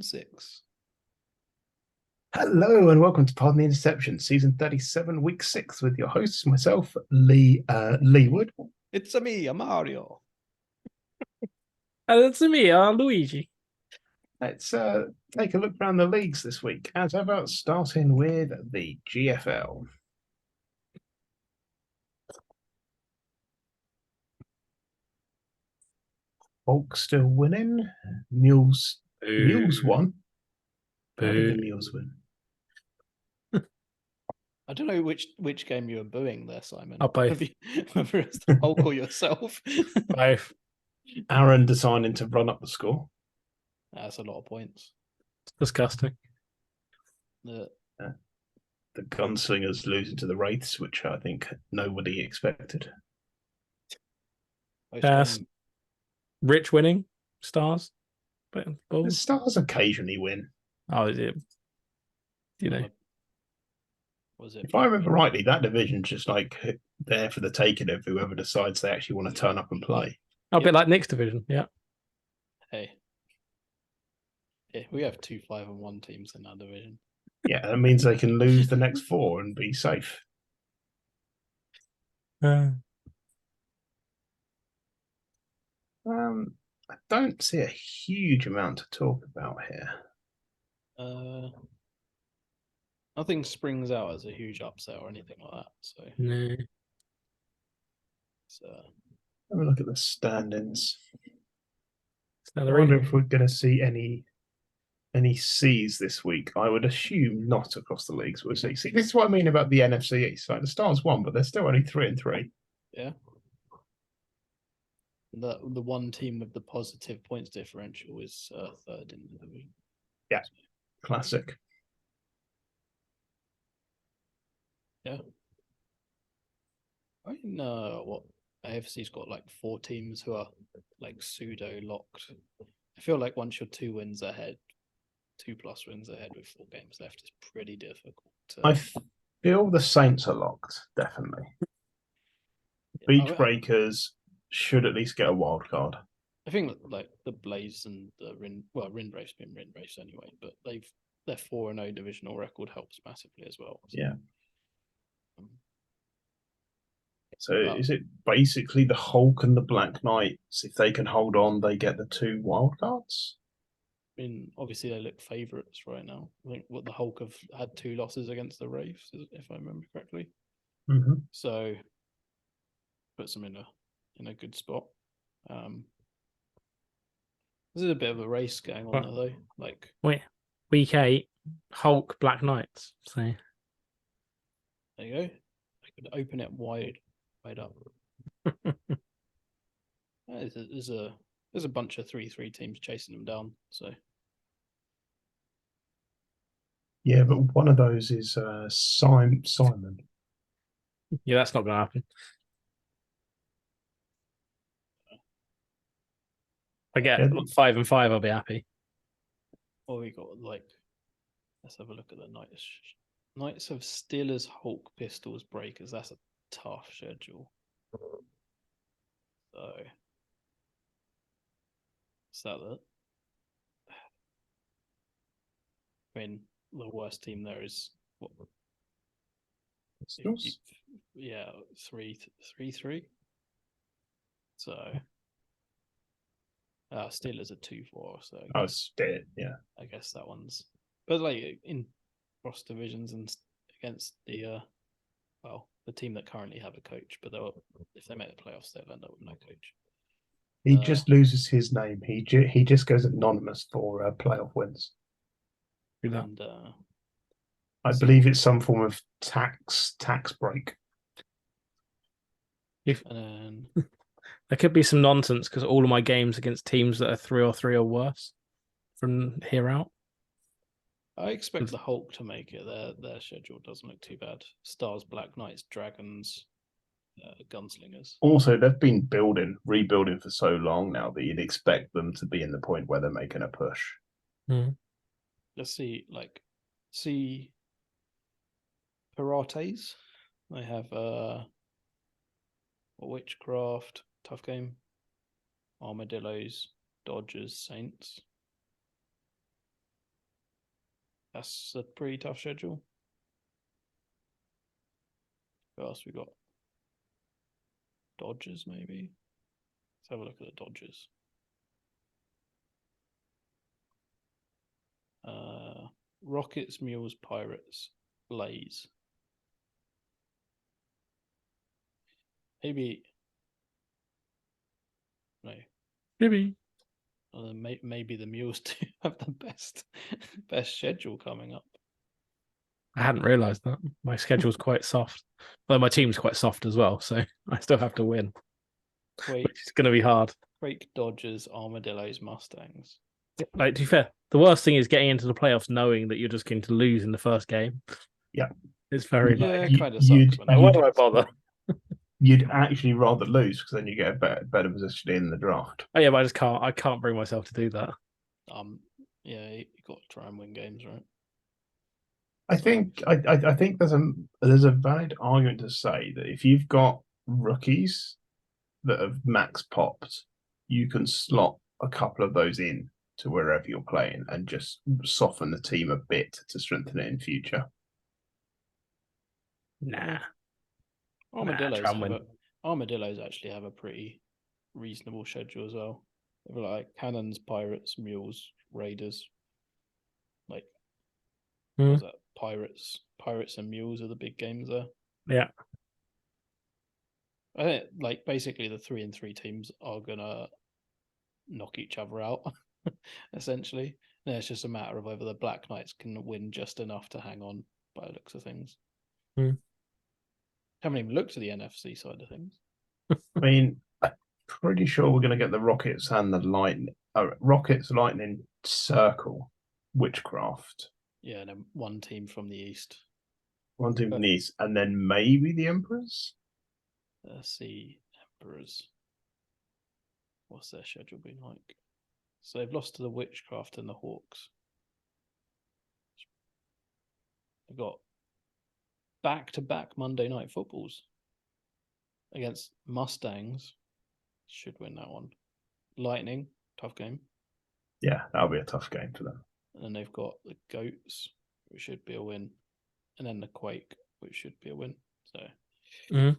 6. Hello and welcome to Pardon the Interception, season 37, week 6, with your hosts, myself, Lee Wood. It's a me, a Mario. And it's me, Luigi. Let's take a look around the leagues this week, as ever, starting with the GFL. Hulk still winning. Mules won. How did the Mules win? I don't know which game you were booing there, Simon. Oh, both. Whether it's the Hulk or yourself. Both. Aaron deciding to run up the score. That's a lot of points. It's disgusting. The Gunslingers losing to the Wraiths, which I think nobody expected. Rich winning, Stars. But The Stars occasionally win. Oh, is it? You know. Was it? If I remember rightly, that division's just like there for the taking of whoever decides they actually want to turn up and play. A bit like Nick's division, yeah. Hey. Yeah, we have 2 5-1 teams in our division. Yeah, that means they can lose the next 4 and be safe. I don't see a huge amount to talk about here. Nothing springs out as a huge upset or anything like that. So no. Have a look at the standings. I I wonder if we're going to see any C's this week. I would assume not across the leagues. We'll see. See, this is what I mean about the NFC East. Like the Stars won, but they're still only 3-3. Yeah. The one team with the positive points differential is third in the division. Yeah, classic. Yeah. I know what AFC's got like 4 teams who are like pseudo locked. I feel like once you're 2 wins ahead, 2+ wins ahead with 4 games left is pretty difficult. I feel the Saints are locked, definitely. Beach Breakers should at least get a wild card. I think like the Blaze and the Rinbrave's been Rinbrave anyway, but their 4-0 divisional record helps massively as well. So. Yeah. So is it basically the Hulk and the Black Knights? If they can hold on, they get the 2 wild cards? I mean, obviously they look favourites right now. I think the Hulk have had 2 losses against the Wraiths, if I remember correctly. Mm-hmm. So puts them in a good spot. There's a bit of a race going on though. Like week 8, Hulk, Black Knights. So there you go. I could open it wide up. There's a bunch of 3-3 teams chasing them down. So yeah, but one of those is Simon. Yeah, that's not going to happen. I get 5 and 5, I'll be happy. Well, we got let's have a look at the Knights. Knights have Steelers, Hulk, Pistols, Breakers. That's a tough schedule. So is that? I mean, the worst team there is what? Yeah, 3-3. So Steelers are 2-4. So yeah. I guess that one's. But like in cross divisions and against the team that currently have a coach, but if they make the playoffs, they'll end up with no coach. He just loses his name. He just goes anonymous for playoff wins. And I believe it's some form of tax break. And there could be some nonsense because all of my games against teams that are 3-3 or worse from here out. I expect the Hulk to make it. Their schedule doesn't look too bad. Stars, Black Knights, Dragons, Gunslingers. Also, they've been rebuilding for so long now that you'd expect them to be in the point where they're making a push. Let's see Pirates. I have Witchcraft, tough game. Armadillos, Dodgers, Saints. That's a pretty tough schedule. What else we got? Dodgers, maybe. Let's have a look at the Dodgers. Rockets, Mules, Pirates, Blaze. Maybe. No. Maybe. Maybe the Mules do have the best schedule coming up. I hadn't realised that. My schedule's quite soft. Well, my team's quite soft as well, so I still have to win, Quake, which is going to be hard. Quake, Dodgers, Armadillos, Mustangs. Like, to be fair, the worst thing is getting into the playoffs knowing that you're just going to lose in the first game. Yeah. It's very Yeah, You- kind of sucks. you'd- Why do I bother? You'd actually rather lose because then you get a better position in the draft. Oh yeah, but I can't bring myself to do that. Yeah, you got to try and win games, right? I think there's a valid argument to say that if you've got rookies that have max popped, you can slot a couple of those in to wherever you're playing and just soften the team a bit to strengthen it in future. Nah. Armadillos actually have a pretty reasonable schedule as well. They've got like Cannons, Pirates, Mules, Raiders. Like, what was that? Pirates and Mules are the big games there. Yeah. I think like basically the 3-3 teams are gonna knock each other out, essentially. And it's just a matter of whether the Black Knights can win just enough to hang on by the looks of things. Haven't even looked at the NFC side of things. I mean, I'm pretty sure we're going to get the Rockets and the Lightning. Rockets, Lightning, Circle, Witchcraft. Yeah, and then one team from the East. One team from the East, and then maybe the Emperors. See, Emperors. What's their schedule been like? So they've lost to the Witchcraft and the Hawks. They've got back-to-back Monday night footballs against Mustangs. Should win that one. Lightning, tough game. Yeah, that'll be a tough game for them. And then they've got the Goats, which should be a win. And then the Quake, which should be a win. So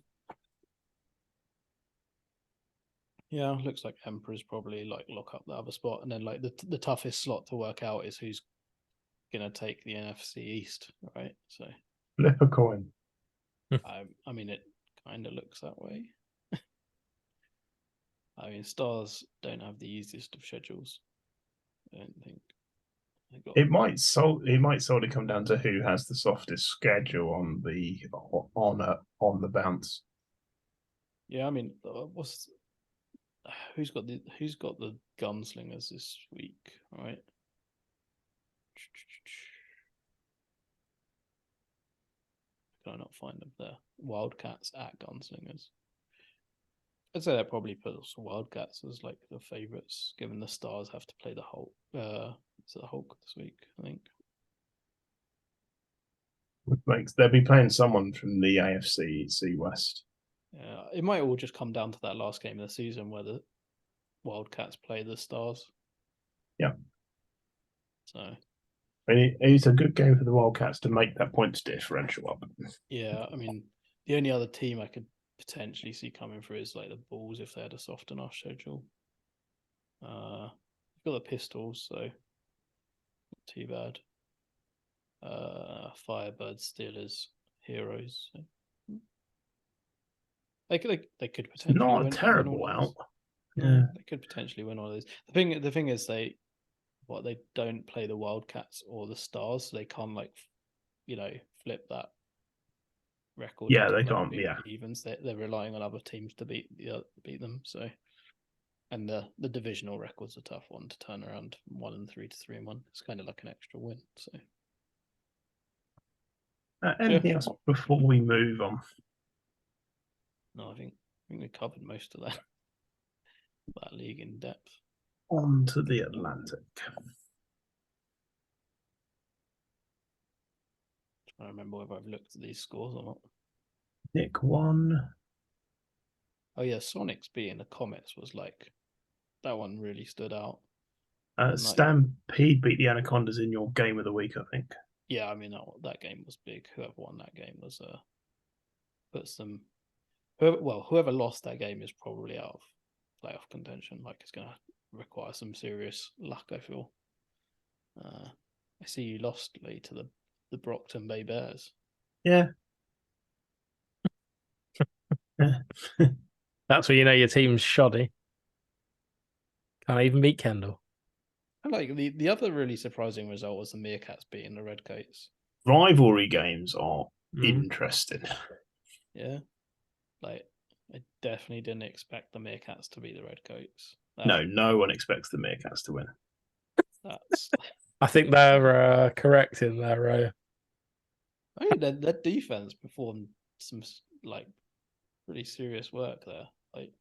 yeah, looks like Emperor's probably like lock up the other spot. And then like the toughest slot to work out is who's gonna take the NFC East, right? So flip a coin. I mean, it kind of looks that way. I mean, Stars don't have the easiest of schedules. I don't think. It might solely come down to who has the softest schedule on the bounce. Yeah, I mean, who's got the gunslingers this week, right? Can I not find them there? Wildcats at Gunslingers. I'd say that probably puts Wildcats as like the favourites, given the Stars have to play the Hulk. The Hulk this week, I think. They'll be playing someone from the AFC West. Yeah, it might all just come down to that last game of the season where the Wildcats play the Stars. Yeah. So. I mean, it's a good game for the Wildcats to make that points differential up. Yeah, I mean, the only other team I could potentially see coming through is like the Bulls if they had a soft enough schedule. We've got the Pistols, so not too bad. Firebirds, Steelers, Heroes. So. They could potentially not win, a terrible win out. Yeah, they could potentially win all of these. The thing is they don't play the Wildcats or the Stars, so they can't flip that record. Yeah, they can't. Yeah, evens. They're relying on other teams to beat them. So, and the divisional record's a tough one to turn around 1-3 to 3-1. It's kind of like an extra win. So, anything else before we move on? No, I think we covered most of that league in depth. On to the Atlantic. I remember whether I've looked at these scores or not. Nick won. Oh yeah, Sonics beating the Comets was like that one really stood out. Stampede beat the Anacondas in your game of the week, I think. Yeah, I mean that game was big. Whoever won that game was puts them. Whoever lost that game is probably out of playoff contention. Like it's going to require some serious luck. I feel. I see you lost, Lee, to the Brockton Bay Bears. Yeah. That's where you know your team's shoddy. Can't even beat Kendall. And like the other really surprising result was the Meerkats beating the Redcoats. Rivalry games are Mm. interesting. Yeah, like I definitely didn't expect the Meerkats to beat the Redcoats. No one expects the Meerkats to win. That's. I think they're correct in their. I mean, their defense performed some like really serious work there. Like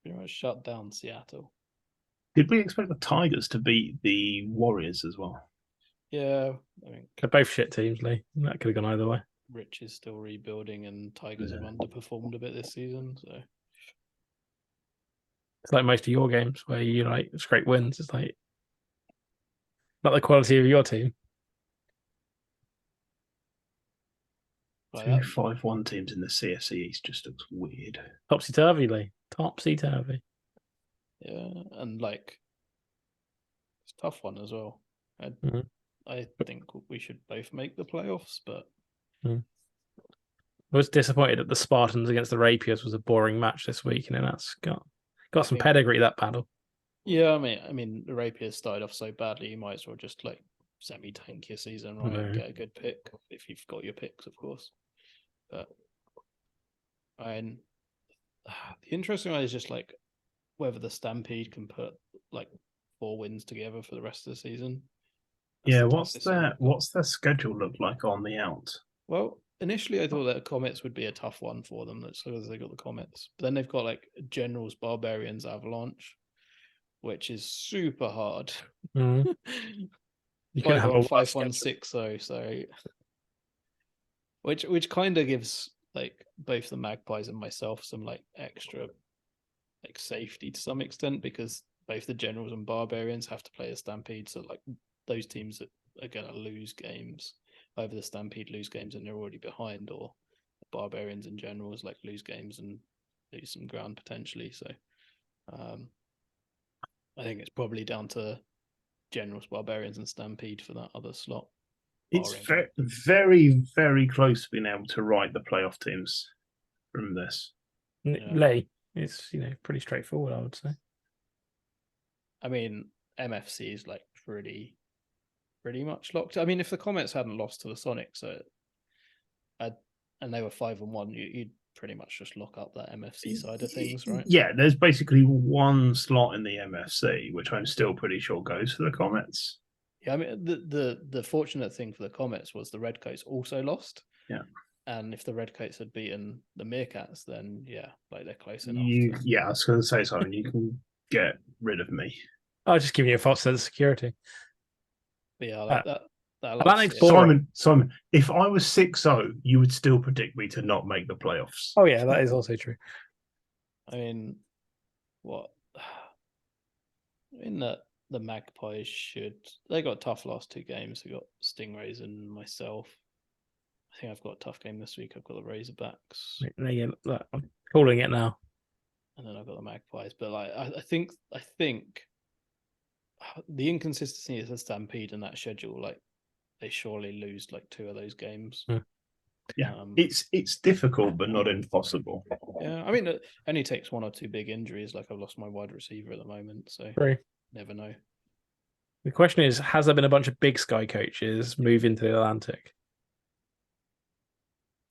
pretty much shut down Seattle. Did we expect the Tigers to beat the Warriors as well? Yeah, I mean, They're both shit teams, Lee. That could have gone either way. Rich is still rebuilding, and Tigers have underperformed a bit this season. So It's like most of your games where you like scrape wins. It's like not the quality of your team. like 2-5-1 teams in the CFC East just looks weird. Topsy turvy, Lee. Topsy turvy. yeah, and like it's a tough one as well. Mhm. I think we should both make the playoffs, but I was disappointed that the Spartans against the Rapiers was a boring match this week, and that's got some pedigree, that battle. yeah, I mean the Rapiers started off so badly, you might as well just like semi-tank your season, right? And get a good pick if you've got your picks, of course. But and the interesting one is just like whether the Stampede can put like 4 wins together for the rest of the season. Yeah, what's their schedule look like on the out? Well, initially I thought that Comets would be a tough one for them, that's because they got the Comets. But then they've got like Generals, Barbarians, Avalanche, which is super hard. You could have a 5-1-6-0, so which kind of gives like both the Magpies and myself some like extra like safety to some extent, because both the Generals and Barbarians have to play a Stampede, so like those teams that are going to lose games over the Stampede lose games and they're already behind, or Barbarians and Generals like lose games and lose some ground potentially. So I think it's probably down to Generals, Barbarians, and Stampede for that other slot. It's very, very close to being able to write the playoff teams from this. Lee, it's pretty straightforward, I would say. I mean, MFC is like pretty much locked. I mean, if the Comets hadn't lost to the Sonics, and they were 5-1, you'd pretty much just lock up that MFC side of things, right? Yeah, there's basically one slot in the MFC, which I'm still pretty sure goes for the Comets. Yeah, I mean, the fortunate thing for the Comets was the Redcoats also lost. Yeah. And if the Redcoats had beaten the Meerkats, then yeah, like they're close enough. Yeah, I was going to say, Simon, you can get rid of me. I was just giving you a false sense of security. But yeah, like that Atlantic's boring. Simon, if I was 6-0, you would still predict me to not make the playoffs. Oh yeah, that is also true. I mean, what? In that the Magpies they got tough last 2 games. They got Stingrays and myself. I think I've got a tough game this week. I've got the Razorbacks. Look, I'm calling it now. And then I've got the Magpies. But like I think the inconsistency is the Stampede and that schedule, like they surely lose like 2 of those games. Yeah, it's difficult but not impossible. Yeah, I mean, it only takes 1 or 2 big injuries. Like I've lost my wide receiver at the moment, so never know. The question is, has there been a bunch of Big Sky coaches move into the Atlantic?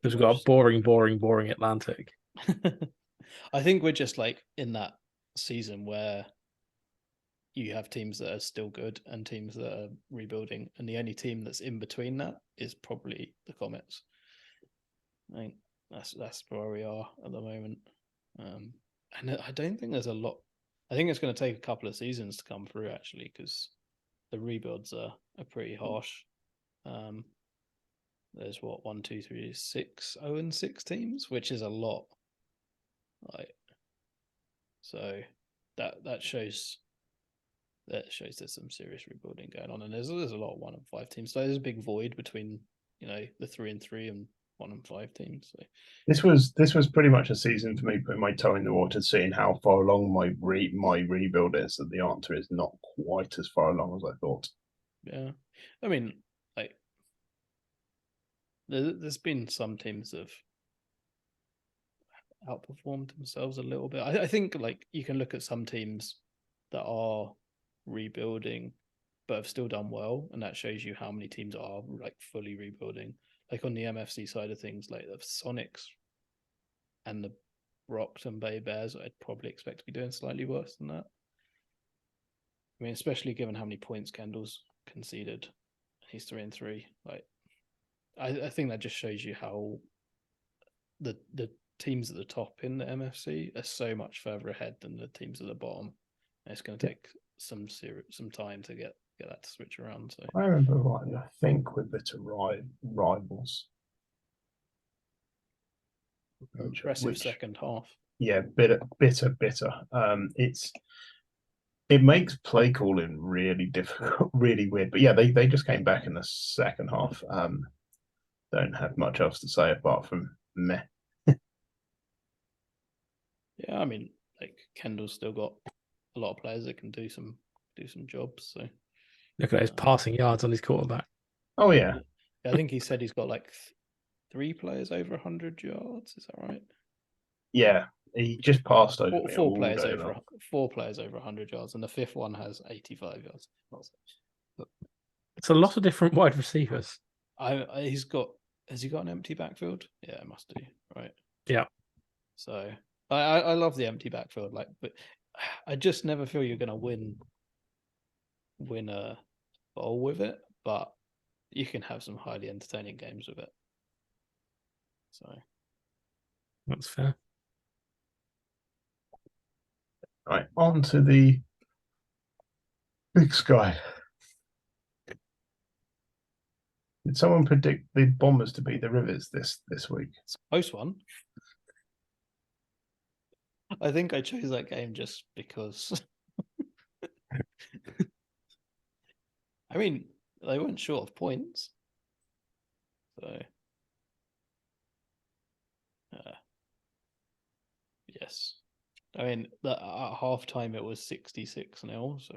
Because we've got a boring Atlantic. I think we're just like in that season where you have teams that are still good and teams that are rebuilding, and the only team that's in between that is probably the Comets. I think that's where we are at the moment. And I don't think there's a lot. I think it's going to take a couple of seasons to come through, actually, because the rebuilds are pretty harsh. There's 1, 2, 3, 6, 0-6 teams, which is a lot. Like, so that shows that shows there's some serious rebuilding going on, and there's a lot of 1 and 5 teams. So there's a big void between the 3 and 3 and 1 and 5 teams. So This was pretty much a season for me putting my toe in the water, seeing how far along my rebuild is. And the answer is not quite as far along as I thought. yeah, I mean, like there's been some teams that have outperformed themselves a little bit. I think like you can look at some teams that are rebuilding but have still done well, and that shows you how many teams are like fully rebuilding. Like on the MFC side of things, like the Sonics and the Brockton Bay Bears, I'd probably expect to be doing slightly worse than that. I mean, especially given how many points Kendall's conceded. He's 3 and 3. Like, I think that just shows you how the teams at the top in the MFC are so much further ahead than the teams at the bottom. And it's going to take some time to get that to switch around. So I remember right, I think with bitter rivals. impressive second half. Yeah, bitter. It makes play calling really difficult, really weird. But yeah, they just came back in the second half. Don't have much else to say apart from meh. Yeah, I mean, like Kendall's still got a lot of players that can do some jobs. So Look at his passing yards on his quarterback. Oh yeah, I think he said he's got like 3 players over 100 yards. Is that right? yeah. He just passed over me 4 all players day over long. 4 players over 100 yards, and the 5th one has 85 yards. It's a lot of different wide receivers. Has he got an empty backfield? Yeah, it must do, right? Yeah. So I love the empty backfield, like, but I just never feel you're gonna win a bowl with it, but you can have some highly entertaining games with it. So That's fair. Right, on to the Big Sky. Did someone predict the Bombers to beat the Rivers this week? it's a close one. I think I chose that game just because. I mean, they weren't short of points. So, yes. I mean, at half time it was 66-0. So,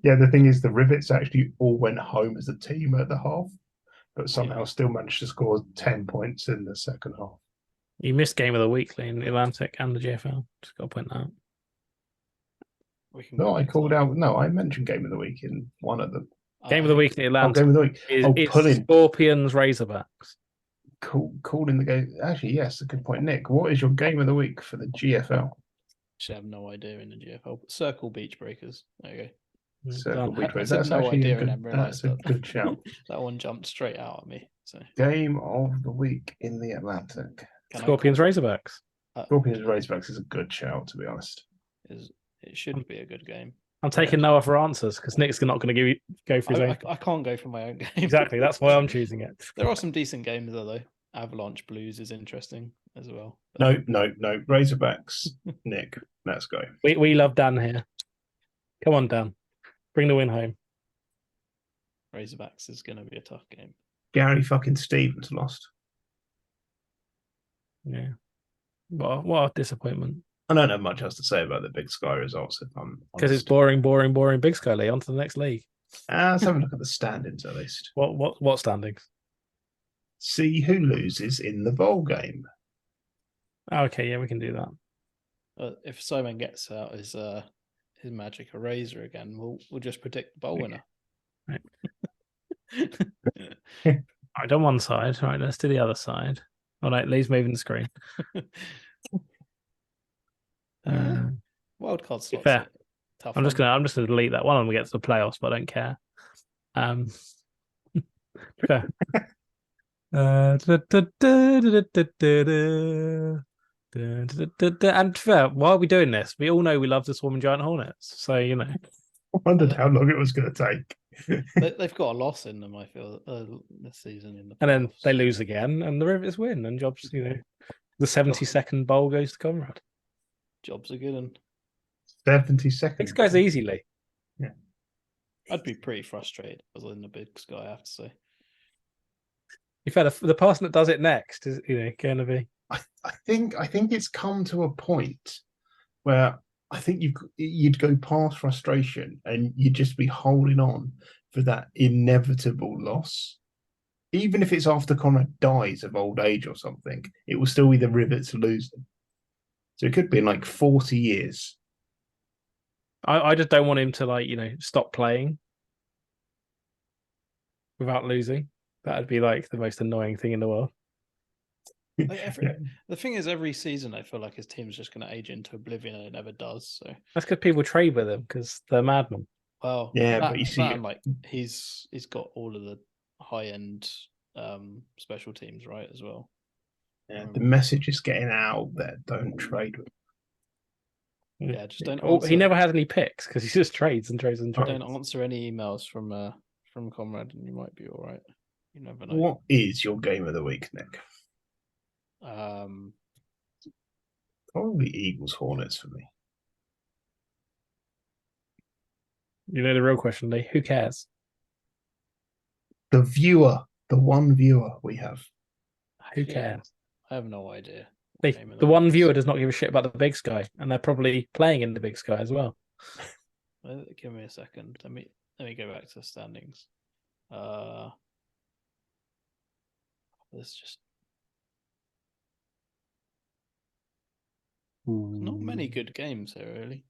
Yeah, the thing is, the Rivets actually all went home as a team at the half, but somehow still managed to score 10 points in the second half. You missed game of the week in the Atlantic and the GFL. Just got to point that out. No, I called out. No, I mentioned game of the week in one of them. Game of the week in the Atlantic. Game of the week. Is Scorpions Razorbacks. Calling the game. Actually, yes, a good point, Nick. What is your game of the week for the GFL? Actually, I have no idea in the GFL. Circle Beach Breakers. There you go. Circle Beach Breakers. That's no idea, good, and then realised that's a good shout. That one jumped straight out at me. So game of the week in the Atlantic. Scorpions Razorbacks. Scorpions Razorbacks is a good shout, to be honest. It should be a good game. I'm taking no other answers because Nick's not going to go for his own. I can't go for my own game. Exactly. That's why I'm choosing it. There are some decent games though. Avalanche Blues is interesting as well. No. Razorbacks. Nick, let's go. We love Dan here. Come on, Dan. Bring the win home. Razorbacks is going to be a tough game. Gary fucking Stevens lost. Yeah. What a disappointment. I don't have much else to say about the Big Sky results, if I'm honest. Because it's boring Big Sky League. On to the next league. Let's have a look at the standings at least. What standings? See who loses in the bowl game. Okay, yeah, we can do that. If Simon gets out his magic eraser again, we'll just predict the bowl winner. Right. Right, on one side. Right, let's do the other side. All right, Lee's moving the screen. Wild card slots. Fair. Tough. I'm just gonna delete that one when we get to the playoffs, but I don't care. Fair. And fair, why are we doing this? We all know we love the Swarming Giant Hornets, so you know. I wondered how long it was going to take. They've got a loss in them, I feel, this season. And then they lose again, and the Rivers win, and jobs, the 72nd bowl goes to Conrad. Jobs are good, and 72nd. Big Sky's easily. I'd be pretty frustrated if I was in the Big Sky, I have to say. In fact, the person that does it next is going to be. I think it's come to a point where I think you'd go past frustration and you'd just be holding on for that inevitable loss. Even if it's after Conrad dies of old age or something, it will still be the Rivets losing. So it could be in like 40 years. I just don't want him to stop playing without losing. That'd be like the most annoying thing in the world. The thing is, every season I feel like his team's just going to age into oblivion, and it never does. So that's because people trade with him because they're madmen. Well, yeah, but you see, like he's got all of the high end special teams right as well. Yeah, the message is getting out there. Don't trade with him. Yeah, just don't. He never has any picks because he just trades and trades and trades. Don't answer any emails from Comrade, and you might be all right. You never know. What is your game of the week, Nick? Probably Eagles Hornets for me. The real question, Lee. Who cares? The viewer, the one viewer we have. Who cares? I have no idea. The one viewer does not give a shit about the Big Sky, and they're probably playing in the Big Sky as well. Give me a second. Let me go back to the standings. There's just not many good games here, really.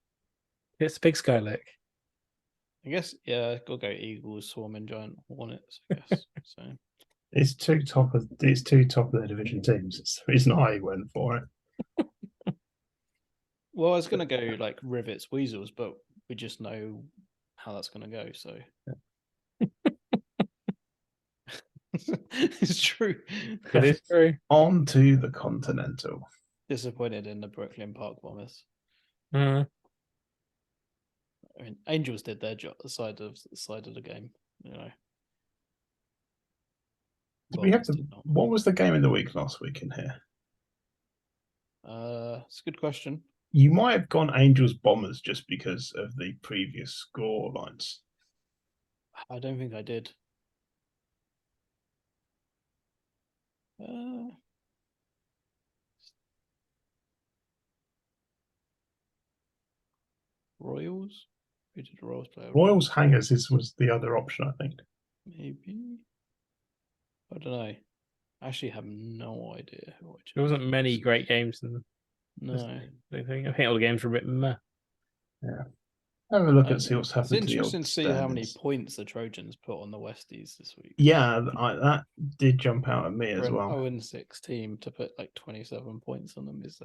It's the Big Sky League. I guess, yeah, gotta go Eagles, Swarming Giant, Hornets, I guess. So it's two top of the division teams. It's the reason I went for it. Well, I was gonna go like Rivets, Weasels, but we just know how that's gonna go, so it's true. It is true. On to the Continental. Disappointed in the Brooklyn Park Bombers. Mm. I mean, Angels did their job, the side of the game, We have to. What was the game of the week last week in here? It's a good question. You might have gone Angels Bombers just because of the previous score lines. I don't think I did. Royals? Who did Royals play? Royals Hangers was the other option, I think. Maybe. I don't know. I actually have no idea who I chose. There wasn't many great games in No. I think all the games were a bit meh. Yeah. Have a look and see what's happened. It's interesting to see how many points the Trojans put on the Westies this week. Yeah, that did jump out at me as well. 0-6 team to put like 27 points on them is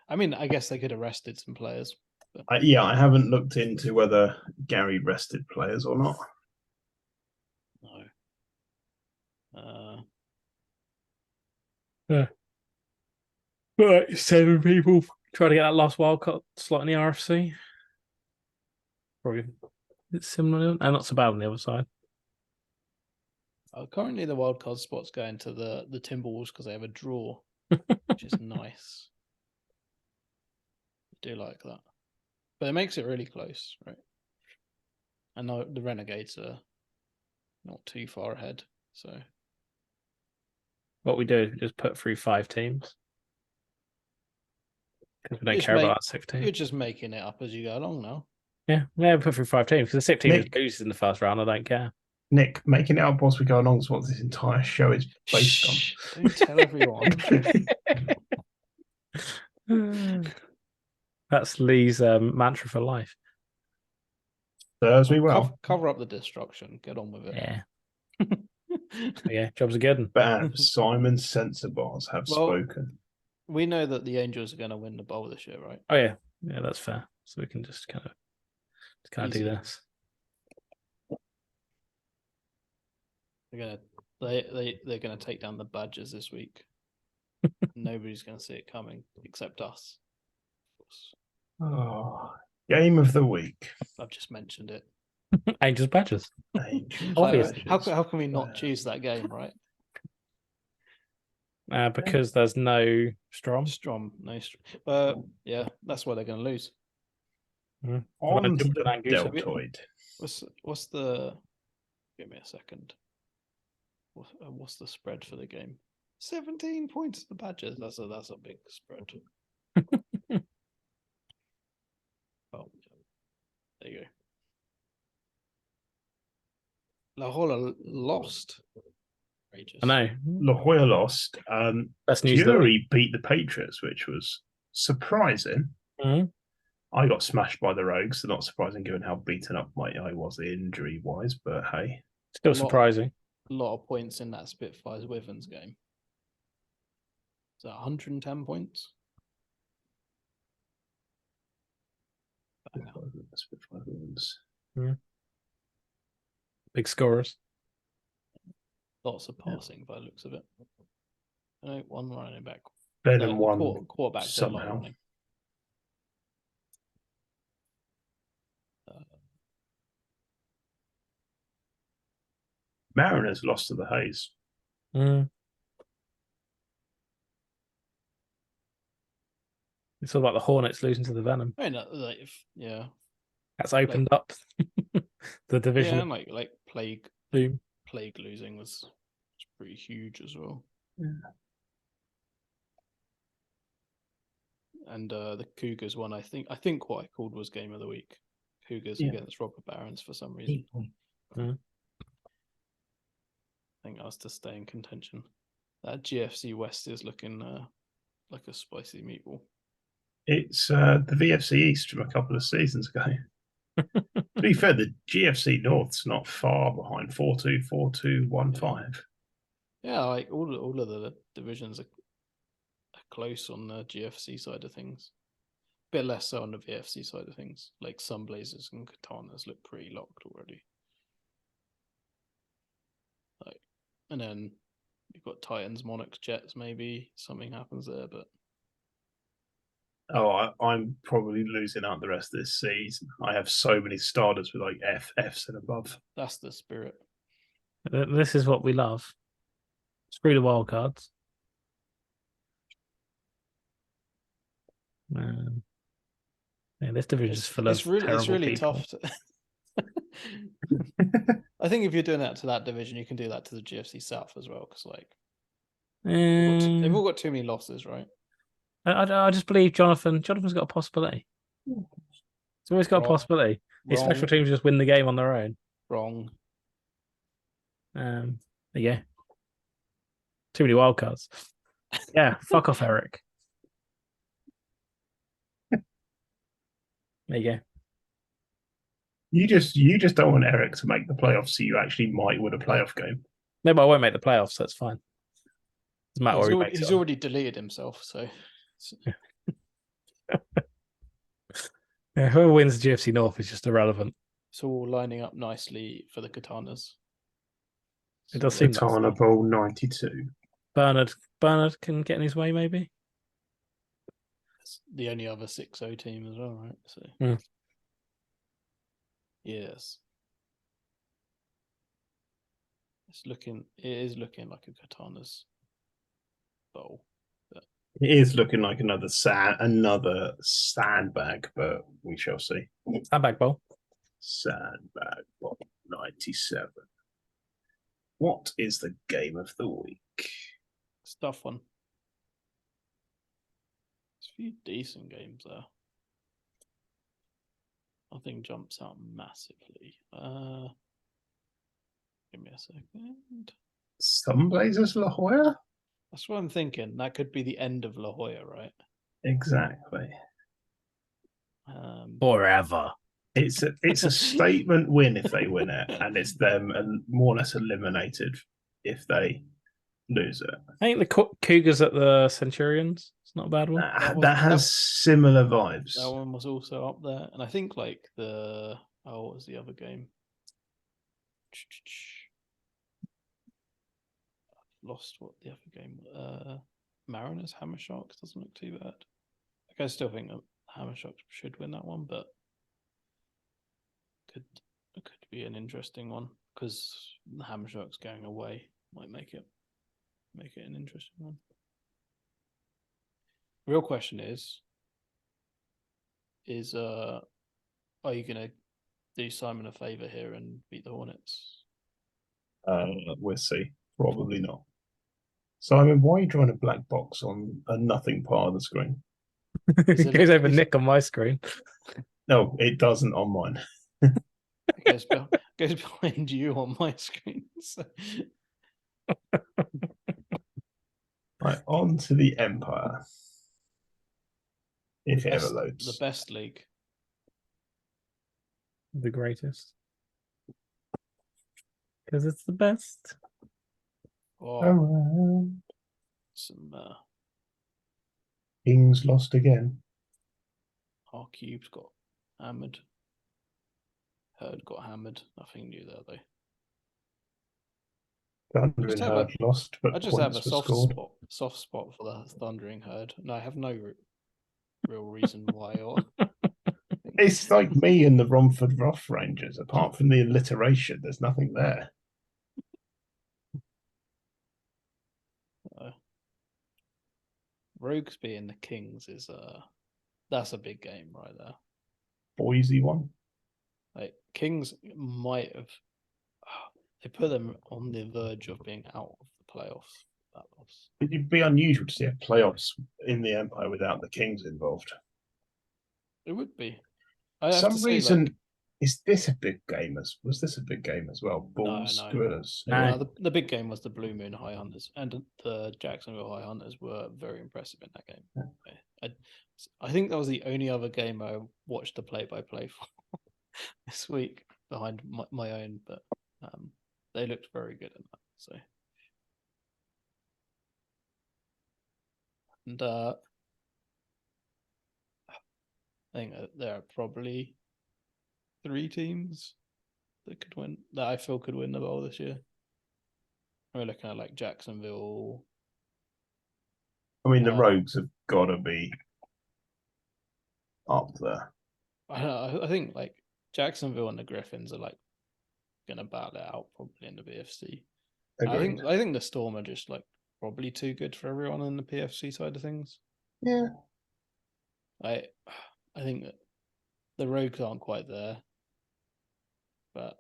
I mean, I guess they could have rested some players. But... I haven't looked into whether Gary rested players or not. No. Yeah. But 7 people try to get that last wildcard slot in the RFC. Probably it's similar and not so bad on the other side. Currently, the wildcard spot's going to the Timberwolves because they have a draw, which is nice. I do like that, but it makes it really close, right? I know the Renegades are not too far ahead, so what we do is just put through 5 teams because we don't care about that 6 teams. You're just making it up as you go along now. Yeah, put through 5 teams because the 6 team loses in the first round. I don't care. Nick, making it up whilst we go along is what this entire show is based on. Don't tell everyone. That's Lee's mantra for life. Serves me well. Cover up the destruction. Get on with it. Yeah. Yeah, jobs are good. But Simon Sensibars have spoken. We know that the Angels are going to win the bowl this year, right? Oh yeah, that's fair. So we can just kind of do this. They're gonna take down the Badgers this week. Nobody's gonna see it coming except us. Oh, game of the week. I've just mentioned it. Angels Badgers. Obviously. How can we not choose that game, right? Because there's no Strom. Yeah, that's why they're gonna lose. On to Good the Anguissa. deltoid. What's the? Give me a second. What's the spread for the game? 17 points to the Badgers. That's a big spread. Oh, there you go. La Jolla lost. Outrageous. I know. La Jolla lost. Best news of the week. Fury beat the Patriots, which was surprising. Mhm. I got smashed by the Rogues, so not surprising given how beaten up I was injury wise, but hey. Still surprising. A lot of points in that Spitfires Wyverns game. Is that 110 points? Big scorers. Lots of passing by the looks of it. No, one running back. Better than one Quarterback did a lot of somehow. running. Mariners lost to the Hayes. It's all about the Hornets losing to the Venom. I mean, yeah. That's opened up the division. Yeah, like plague Boom. Plague losing was pretty huge as well. Yeah. And the Cougars won. I think what I called was game of the week. Cougars against Robber Barons for some reason. I think that was to stay in contention. That GFC West is looking like a spicy meatball. It's the VFC East from a couple of seasons ago. To be fair, the GFC North's not far behind. 4-2, 4-2, 1-5. Yeah, like all of the divisions are close on the GFC side of things. A bit less so on the VFC side of things. Like Sunblazers and Katanas look pretty locked already. Like, and then you've got Titans, Monarchs, Jets. Maybe something happens there, but I'm probably losing out the rest of this season. I have so many starters with like Fs and above. that's the spirit. This is what we love. Screw the wild cards. Yeah, this division is full of terrible it's really people. tough to... I think if you're doing that to that division, you can do that to the GFC South as well, because like they've all got too many losses, right? I just believe Jonathan. Jonathan's got a possibility. He's always got a possibility. His special teams just win the game on their own. Wrong. There you go. Too many wild cards. Yeah, fuck off, Eric. There you go. You just don't want Eric to make the playoffs, so you actually might win a playoff game. No, but I won't make the playoffs, so it's fine. Doesn't matter where he makes he's it already deleted himself, so yeah, whoever wins the GFC North is just irrelevant. it's all lining up nicely for the Katanas. It does seem Katana Bowl 92. Bernard can get in his way, maybe. It's the only other 6-0 team as well, right? So yes, it is looking like a Katanas bowl. It is looking like another sandbag, but we shall see. Sandbag Bowl. Sandbag Bowl 97. What is the game of the week? It's a tough one. There's a few decent games there. Nothing jumps out massively. Give me a second. Sunblazers La Jolla? That's what I'm thinking. That could be the end of La Jolla, right? Exactly. Forever. It's a statement win if they win it, and it's them and more or less eliminated if they lose it. I think the Cougars at the Centurions. It's not a bad one. That has similar vibes. That one was also up there, and I think like what was the other game? Lost what the other game. Mariners Hammer Sharks doesn't look too bad. Like, I still think that Hammer Sharks should win that one, but it could be an interesting one because the Hammer Sharks going away might make it an interesting one. Real question is are you gonna do Simon a favor here and beat the Hornets? We'll see. Probably not. Simon, why are you drawing a black box on a nothing part of the screen? It goes over Nick on my screen. No, it doesn't on mine. It goes behind you on my screen. So. Right, on to the Empire. If it ever loads. The best league. The greatest. Because it's the best. Oh, some Kings lost again. our cubes got hammered. Herd got hammered. Nothing new there though. Thunder and Herd lost, but I just have a soft spot for the Thundering Herd. No, I have no real reason why. Or it's like me and the Romford Rough Rangers. Apart from the alliteration, there's nothing there. Rogues being the Kings is that's a big game right there. Boise one. Like Kings might have they put them on the verge of being out of the playoffs. That was It'd be unusual to see a playoffs in the Empire without the Kings involved. It would be. For some reason, was this a big game as well? Bulls, no. Gorillas. No. The big game was the Blue Moon High Hunters, and the Jacksonville High Hunters were very impressive in that game. Yeah. I think that was the only other game I watched the play-by-play for this week behind my own, but they looked very good in that. So, and I think there are probably 3 teams that could win, that I feel could win the bowl this year. We're looking at like Jacksonville. I mean, the Rogues have got to be up there. I think like Jacksonville and the Griffins are like going to battle it out probably in the PFC. Agreed. I think the Storm are just like probably too good for everyone in the PFC side of things. Yeah. I think that the Rogues aren't quite there, but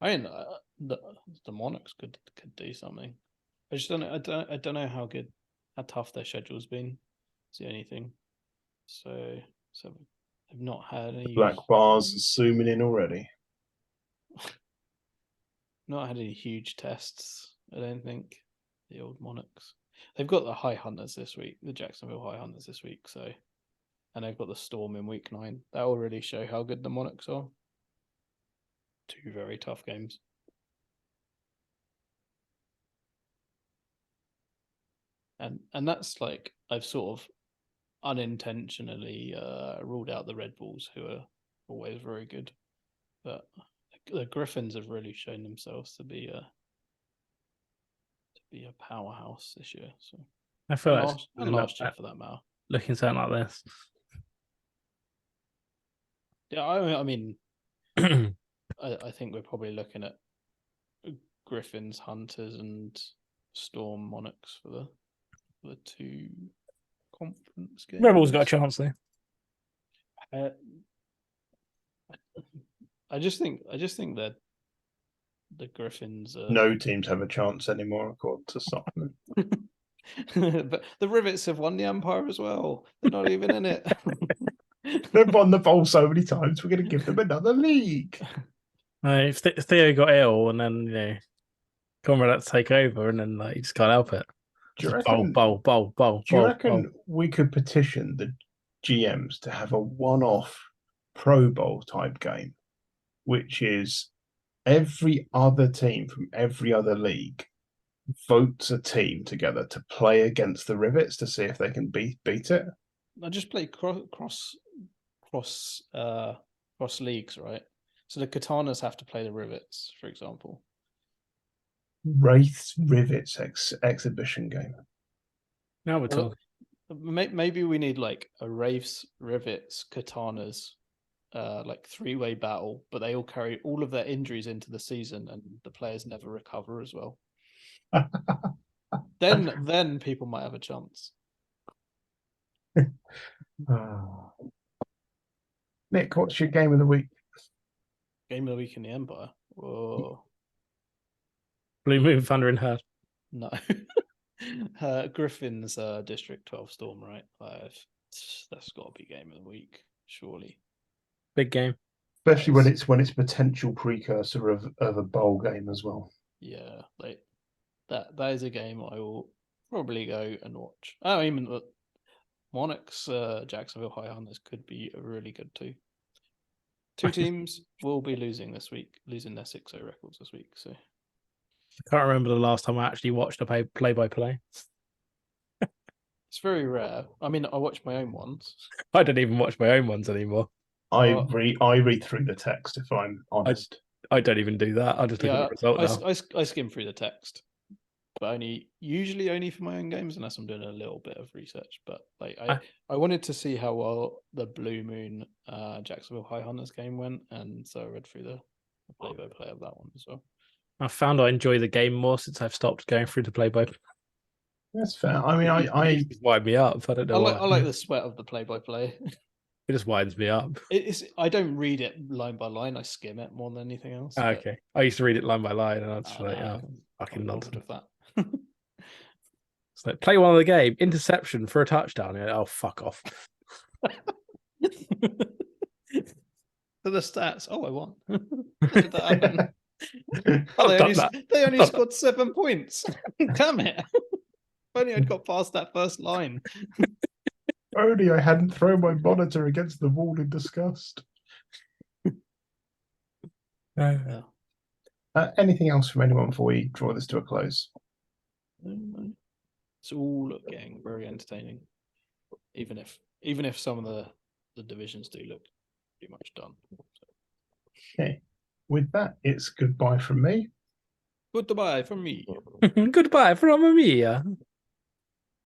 I mean the Monarchs could do something. I just don't know. I don't know how tough their schedule's been. It's the only thing. So I've not had any Black bars zooming in already. Not had any huge tests, I don't think. The old Monarchs. They've got the High Hunters this week, the Jacksonville High Hunters this week, so and they've got the Storm in week 9. That will really show how good the Monarchs are. 2 very tough games. And that's like I've sort of unintentionally ruled out the Red Bulls, who are always very good. But the Griffins have really shown themselves to be a powerhouse this year. So I feel last year for that matter. Looking something like this. Yeah, I mean, I think we're probably looking at Griffins, Hunters, and Storm Monarchs for the 2 conference games. Rebels got a chance there. I just think that the Griffins no teams have a chance anymore, according to Simon. But the Rivets have won the Empire as well. They're not even in it. They've won the bowl so many times, we're going to give them another league. If Theo got ill and then, Conrad had to take over and then you just can't help it. Do you reckon, bowl. Do you reckon we could petition the GMs to have a one-off Pro Bowl type game, which is every other team from every other league votes a team together to play against the Rivets to see if they can beat it? I just play cross leagues, right? So the Katanas have to play the Rivets, for example. Wraith's Rivets exhibition game. Now we're talking. Maybe we need like a Wraiths, Rivets, Katanas, like 3-way battle, but they all carry all of their injuries into the season, and the players never recover as well. Then people might have a chance. Nick, what's your game of the week? Game of the week in the Empire. Whoa. Blue Moon, Thunder and Herd. No. Griffin's District 12 Storm, right? That's got to be game of the week, surely. Big game. Especially when it's potential precursor of a bowl game as well. Yeah, like that is a game I will probably go and watch. Oh, even Monarchs, Jacksonville High Hunters could be really good too. Two teams will be losing this week, losing their 6-0 records this week. So I can't remember the last time I actually watched a play-by-play. it's very rare. I mean, I watch my own ones. I don't even watch my own ones anymore. I read through the text if I'm honest. I don't even do that. I just look at the result now. I skim through the text, but usually only for my own games, unless I'm doing a little bit of research. But like I wanted to see how well the Blue Moon Jacksonville High Hunters game went, and so I read through the play-by-play of that one as well. I found I enjoy the game more since I've stopped going through the play-by-play. That's fair. I mean, I wind me up. I don't know. I like the sweat of the play-by-play. It just winds me up. I don't read it line by line. I skim it more than anything else. Okay, I used to read it line by line, and I'd just like, fucking I'm nonsense. with that. It's like, play one of the game, interception for a touchdown. You're like, oh, fuck off. For the stats, I won. Did that happen? They only I've scored 7 points. Damn it! If only I'd got past that first line. Only I hadn't thrown my monitor against the wall in disgust. Yeah. Anything else from anyone before we draw this to a close? It's all getting very entertaining, even if some of the divisions do look pretty much done. Okay. With that, it's goodbye from me. Goodbye from me. Goodbye from me.